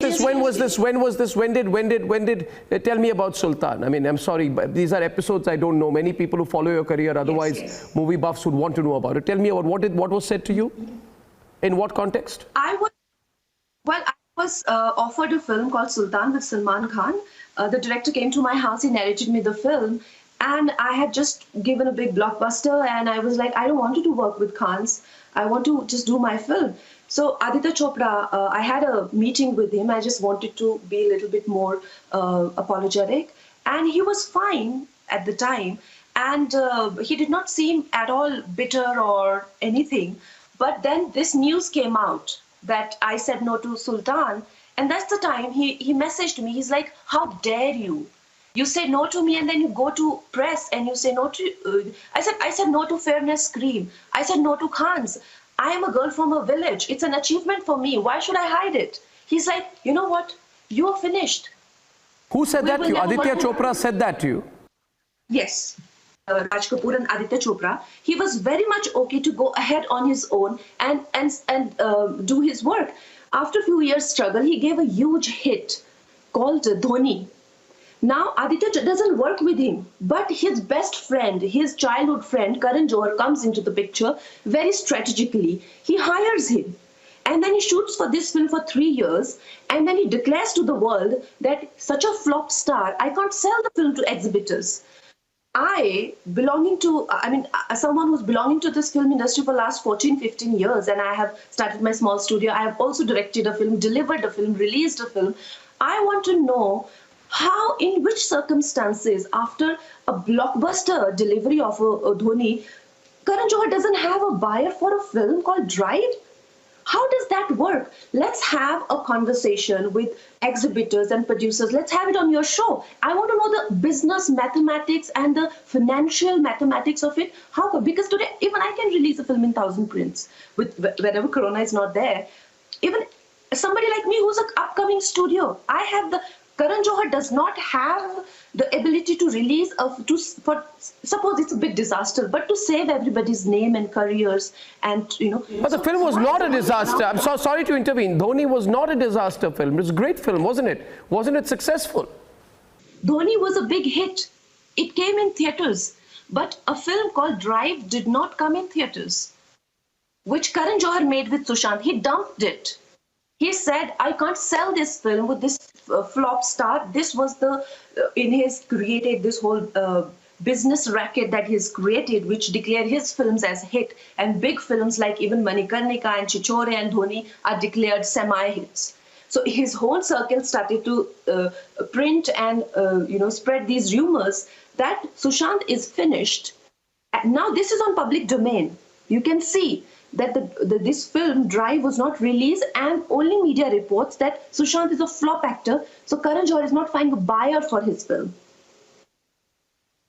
this? When was this? When was this? When did? Tell me about Sultan. I mean, I'm sorry, but these are episodes I don't know. Many people who follow your career, otherwise movie buffs would want to know about it. Tell me about what was said to you. In what context? I was offered a film called Sultan with Salman Khan. The director came to my house. He narrated me the film. And I had just given a big blockbuster, and I was like, I don't want to work with Khans. I want to just do my film. So Aditya Chopra, I had a meeting with him. I just wanted to be a little bit more apologetic. And he was fine at the time. And he did not seem at all bitter or anything. But then this news came out that I said no to Sultan. And that's the time he messaged me. He's like, how dare you? You say no to me, and then you go to press and you say no to. I said no to Fairness Scream. I said no to Khans. I am a girl from a village. It's an achievement for me. Why should I hide it? He's like, you know what? You are finished. Who said that to you? Aditya Chopra said that to you? Yes. Raj Kapoor and Aditya Chopra. He was very much okay to go ahead on his own and do his work. After a few years struggle, he gave a huge hit called Dhoni. Now, Aditya doesn't work with him, but his best friend, his childhood friend, Karan Johar, comes into the picture very strategically. He hires him, and then he shoots for this film for 3 years, and then he declares to the world that such a flop star, I can't sell the film to exhibitors. Someone who's belonging to this film industry for the last 14, 15 years, and I have started my small studio. I have also directed a film, delivered a film, released a film. I want to know how, in which circumstances, after a blockbuster delivery of a Dhoni, Karan Johar doesn't have a buyer for a film called Drive? How does that work? Let's have a conversation with exhibitors and producers. Let's have it on your show. I want to know the business mathematics and the financial mathematics of it. How? Because today, even I can release a film in 1,000 prints whenever Corona is not there. Even somebody like me who's an upcoming studio, I have the Karan Johar does not have the ability to release suppose it's a big disaster, but to save everybody's name and careers and But the film was not a disaster. I'm so sorry to intervene. Dhoni was not a disaster film. It was a great film, wasn't it? Wasn't it successful? Dhoni was a big hit. It came in theaters, but a film called Drive did not come in theaters, which Karan Johar made with Sushant. He dumped it. He said, I can't sell this film with this flop star. This was this whole business racket that he's created, which declared his films as hit. And big films like even Manikarnika and Chichore and Dhoni are declared semi-hits. So his whole circle started to print and spread these rumors that Sushant is finished. And now this is on public domain. You can see that this film Drive was not released, and only media reports that Sushant is a flop actor, so Karan Johar is not finding a buyer for his film.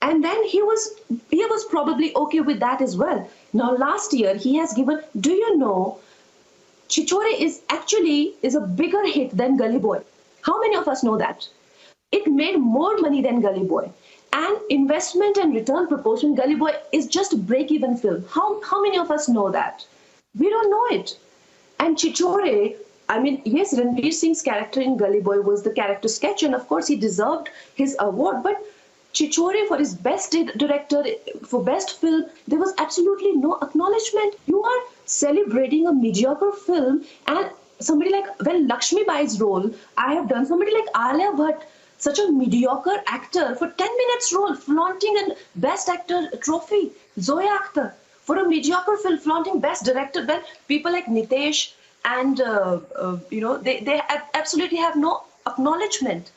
And then he was probably okay with that as well. Now last year he has given, do you know, Chichore is a bigger hit than Gully Boy. How many of us know that? It made more money than Gully Boy. And investment and return proportion, Gully Boy is just a break-even film. How many of us know that? We don't know it. And Chichore, yes, Ranveer Singh's character in Gully Boy was the character sketch, and of course he deserved his award. But Chichore, for his best director, for best film, there was absolutely no acknowledgement. You are celebrating a mediocre film, and somebody like, when Lakshmi Bai's role, I have done somebody like Alia Bhatt, such a mediocre actor, for 10 minutes role, flaunting a Best Actor trophy. Zoya Akhtar, for a mediocre film, flaunting Best Director, when people like Nitesh and, they absolutely have no acknowledgement.